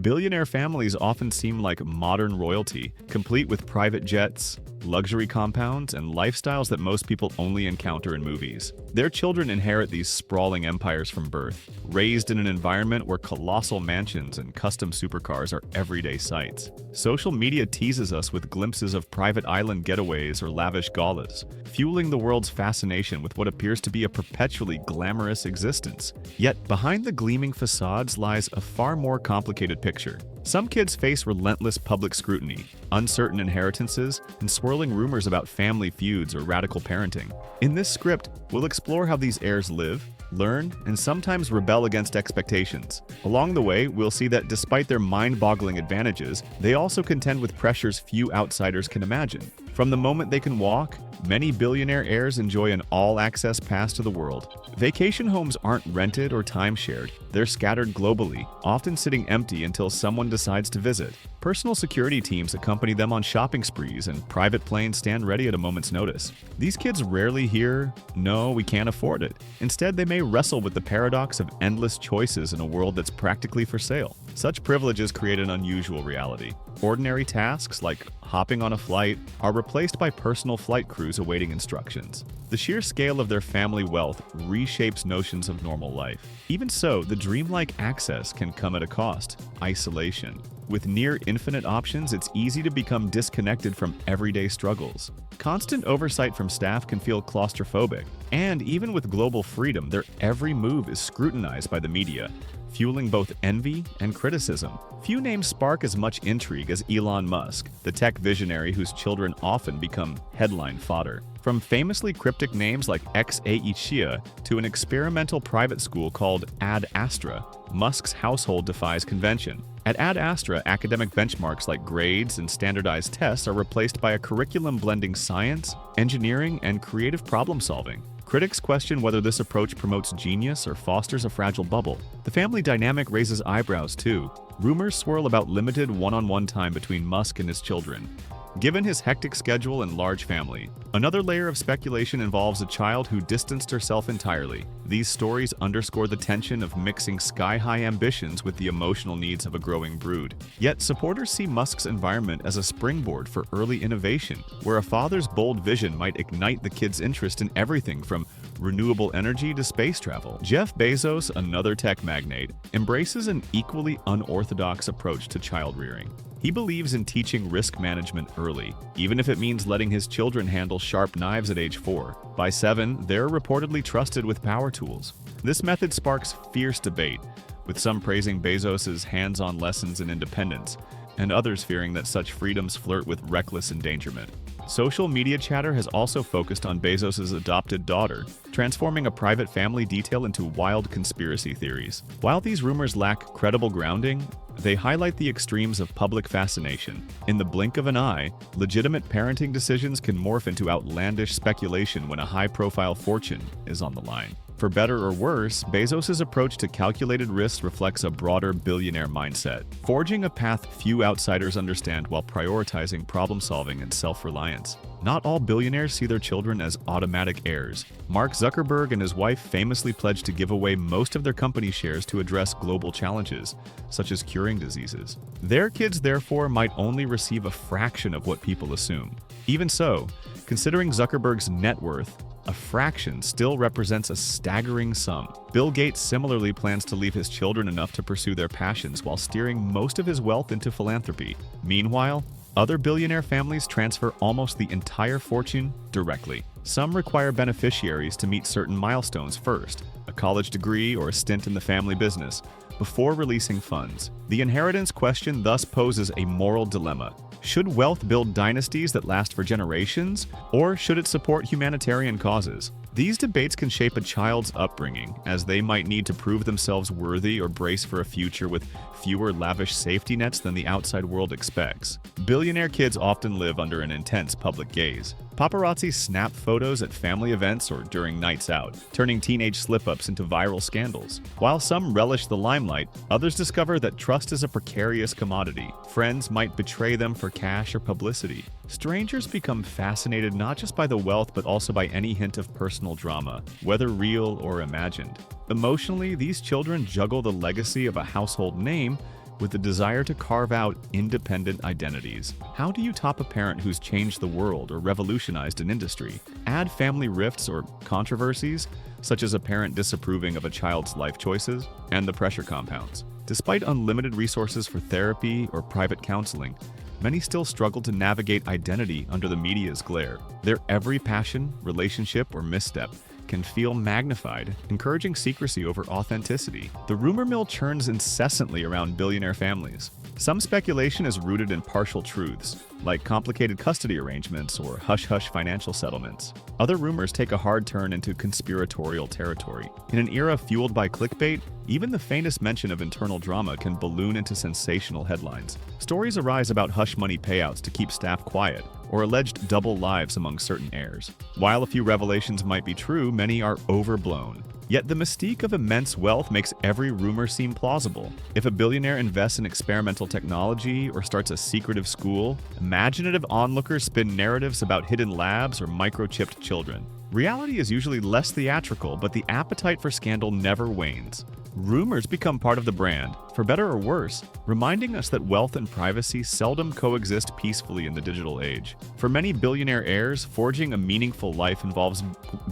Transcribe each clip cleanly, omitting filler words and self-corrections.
Billionaire families often seem like modern royalty, complete with private jets, luxury compounds, and lifestyles that most people only encounter in movies. Their children inherit these sprawling empires from birth, raised in an environment where colossal mansions and custom supercars are everyday sights. Social media teases us with glimpses of private island getaways or lavish galas, fueling the world's fascination with what appears to be a perpetually glamorous existence. Yet, behind the gleaming facades lies a far more complicated picture. Some kids face relentless public scrutiny, uncertain inheritances, and swirling rumors about family feuds or radical parenting. In this script, we'll explore how these heirs live, learn, and sometimes rebel against expectations. Along the way, we'll see that despite their mind-boggling advantages, they also contend with pressures few outsiders can imagine. From the moment they can walk, many billionaire heirs enjoy an all-access pass to the world. Vacation homes aren't rented or time-shared. They're scattered globally, often sitting empty until someone decides to visit. Personal security teams accompany them on shopping sprees, and private planes stand ready at a moment's notice. These kids rarely hear, "No, we can't afford it." Instead, they may wrestle with the paradox of endless choices in a world that's practically for sale. Such privileges create an unusual reality. Ordinary tasks, like hopping on a flight, are replaced by personal flight crews awaiting instructions. The sheer scale of their family wealth reshapes notions of normal life. Even so, the dreamlike access can come at a cost: isolation. With near infinite options, it's easy to become disconnected from everyday struggles. Constant oversight from staff can feel claustrophobic, and even with global freedom, their every move is scrutinized by the media, fueling both envy and criticism. Few names spark as much intrigue as Elon Musk, the tech visionary whose children often become headline fodder. From famously cryptic names like XAIchia to an experimental private school called Ad Astra, Musk's household defies convention. At Ad Astra, academic benchmarks like grades and standardized tests are replaced by a curriculum blending science, engineering, and creative problem solving. Critics question whether this approach promotes genius or fosters a fragile bubble. The family dynamic raises eyebrows too. Rumors swirl about limited one-on-one time between Musk and his children, given his hectic schedule and large family. Another layer of speculation involves a child who distanced herself entirely. These stories underscore the tension of mixing sky-high ambitions with the emotional needs of a growing brood. Yet supporters see Musk's environment as a springboard for early innovation, where a father's bold vision might ignite the kid's interest in everything from renewable energy to space travel. Jeff Bezos, another tech magnate, embraces an equally unorthodox approach to child rearing. He believes in teaching risk management early, even if it means letting his children handle sharp knives at age 4. By 7, they're reportedly trusted with power tools. This method sparks fierce debate, with some praising Bezos' hands-on lessons in independence, and others fearing that such freedoms flirt with reckless endangerment. Social media chatter has also focused on Bezos' adopted daughter, transforming a private family detail into wild conspiracy theories. While these rumors lack credible grounding, they highlight the extremes of public fascination. In the blink of an eye, legitimate parenting decisions can morph into outlandish speculation when a high-profile fortune is on the line. For better or worse, Bezos' approach to calculated risks reflects a broader billionaire mindset, forging a path few outsiders understand while prioritizing problem-solving and self-reliance. Not all billionaires see their children as automatic heirs. Mark Zuckerberg and his wife famously pledged to give away most of their company shares to address global challenges, such as curing diseases. Their kids, therefore, might only receive a fraction of what people assume. Even so, considering Zuckerberg's net worth, a fraction still represents a staggering sum. Bill Gates similarly plans to leave his children enough to pursue their passions while steering most of his wealth into philanthropy. Meanwhile, other billionaire families transfer almost the entire fortune directly. Some require beneficiaries to meet certain milestones first, a college degree or a stint in the family business, before releasing funds. The inheritance question thus poses a moral dilemma. Should wealth build dynasties that last for generations, or should it support humanitarian causes? These debates can shape a child's upbringing, as they might need to prove themselves worthy or brace for a future with fewer lavish safety nets than the outside world expects. Billionaire kids often live under an intense public gaze. Paparazzi snap photos at family events or during nights out, turning teenage slip-ups into viral scandals. While some relish the limelight, others discover that trust is a precarious commodity. Friends might betray them for cash or publicity. Strangers become fascinated not just by the wealth but also by any hint of personal drama, whether real or imagined. Emotionally, these children juggle the legacy of a household name with the desire to carve out independent identities. How do you top a parent who's changed the world or revolutionized an industry? Add family rifts or controversies, such as a parent disapproving of a child's life choices, and the pressure compounds. Despite unlimited resources for therapy or private counseling, many still struggle to navigate identity under the media's glare. Their every passion, relationship, or misstep can feel magnified, encouraging secrecy over authenticity. The rumor mill churns incessantly around billionaire families. Some speculation is rooted in partial truths, like complicated custody arrangements or hush-hush financial settlements. Other rumors take a hard turn into conspiratorial territory. In an era fueled by clickbait, even the faintest mention of internal drama can balloon into sensational headlines. Stories arise about hush money payouts to keep staff quiet, or alleged double lives among certain heirs. While a few revelations might be true, many are overblown. Yet the mystique of immense wealth makes every rumor seem plausible. If a billionaire invests in experimental technology or starts a secretive school, imaginative onlookers spin narratives about hidden labs or microchipped children. Reality is usually less theatrical, but the appetite for scandal never wanes. Rumors become part of the brand, for better or worse, reminding us that wealth and privacy seldom coexist peacefully in the digital age. For many billionaire heirs, forging a meaningful life involves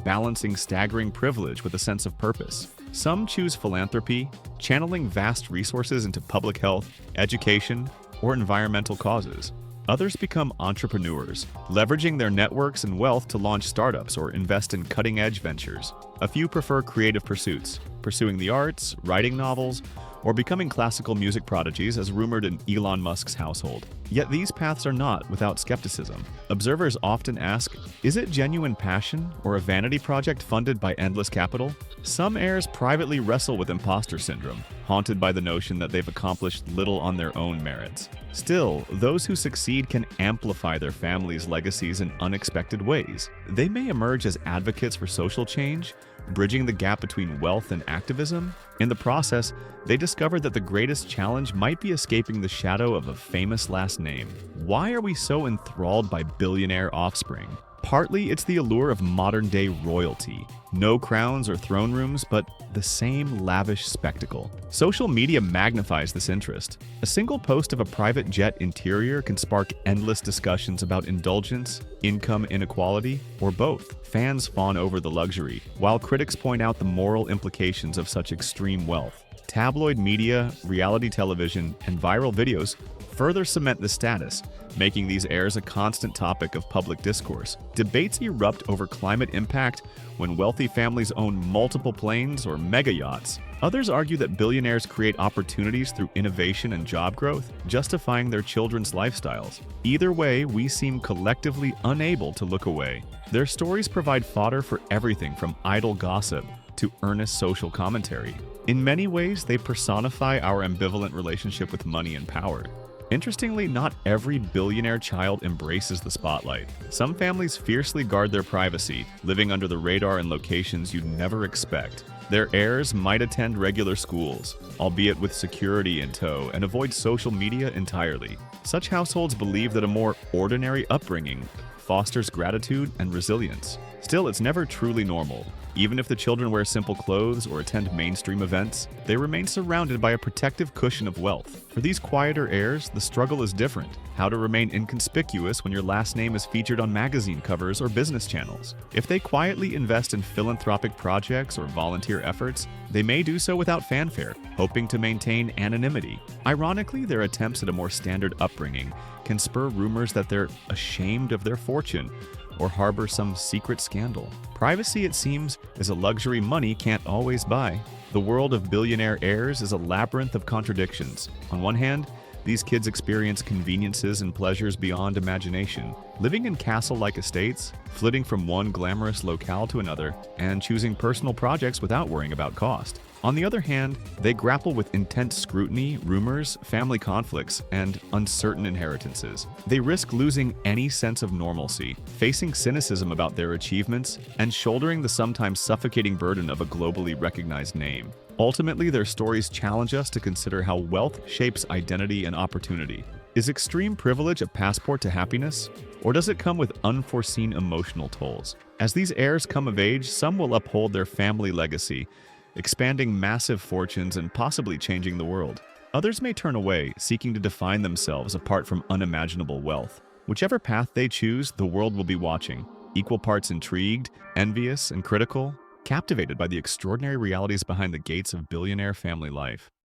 balancing staggering privilege with a sense of purpose. Some choose philanthropy, channeling vast resources into public health, education, or environmental causes. Others become entrepreneurs, leveraging their networks and wealth to launch startups or invest in cutting-edge ventures. A few prefer creative pursuits, pursuing the arts, writing novels, or becoming classical music prodigies as rumored in Elon Musk's household. Yet these paths are not without skepticism. Observers often ask, is it genuine passion or a vanity project funded by endless capital? Some heirs privately wrestle with imposter syndrome, haunted by the notion that they've accomplished little on their own merits. Still, those who succeed can amplify their family's legacies in unexpected ways. They may emerge as advocates for social change, bridging the gap between wealth and activism. In the process, they discover that the greatest challenge might be escaping the shadow of a famous last name. Why are we so enthralled by billionaire offspring? Partly, it's the allure of modern-day royalty. No crowns or throne rooms, but the same lavish spectacle. Social media magnifies this interest. A single post of a private jet interior can spark endless discussions about indulgence, income inequality, or both. Fans fawn over the luxury, while critics point out the moral implications of such extreme wealth. Tabloid media, reality television, and viral videos further cement this status, making these heirs a constant topic of public discourse. Debates erupt over climate impact when wealthy families own multiple planes or mega yachts. Others argue that billionaires create opportunities through innovation and job growth, justifying their children's lifestyles. Either way, we seem collectively unable to look away. Their stories provide fodder for everything from idle gossip to earnest social commentary. In many ways, they personify our ambivalent relationship with money and power. Interestingly, not every billionaire child embraces the spotlight. Some families fiercely guard their privacy, living under the radar in locations you'd never expect. Their heirs might attend regular schools, albeit with security in tow, and avoid social media entirely. Such households believe that a more ordinary upbringing fosters gratitude and resilience. Still, it's never truly normal. Even if the children wear simple clothes or attend mainstream events, they remain surrounded by a protective cushion of wealth. For these quieter heirs, the struggle is different. How to remain inconspicuous when your last name is featured on magazine covers or business channels. If they quietly invest in philanthropic projects or volunteer efforts, they may do so without fanfare, hoping to maintain anonymity. Ironically, their attempts at a more standard upbringing can spur rumors that they're ashamed of their fortune or harbor some secret scandal. Privacy, it seems, is a luxury money can't always buy. The world of billionaire heirs is a labyrinth of contradictions. On one hand, these kids experience conveniences and pleasures beyond imagination, living in castle-like estates, flitting from one glamorous locale to another, and choosing personal projects without worrying about cost. On the other hand, they grapple with intense scrutiny, rumors, family conflicts, and uncertain inheritances. They risk losing any sense of normalcy, facing cynicism about their achievements, and shouldering the sometimes suffocating burden of a globally recognized name. Ultimately, their stories challenge us to consider how wealth shapes identity and opportunity. Is extreme privilege a passport to happiness? Or does it come with unforeseen emotional tolls? As these heirs come of age, some will uphold their family legacy, expanding massive fortunes and possibly changing the world. Others may turn away, seeking to define themselves apart from unimaginable wealth. Whichever path they choose, the world will be watching, equal parts intrigued, envious, and critical, captivated by the extraordinary realities behind the gates of billionaire family life.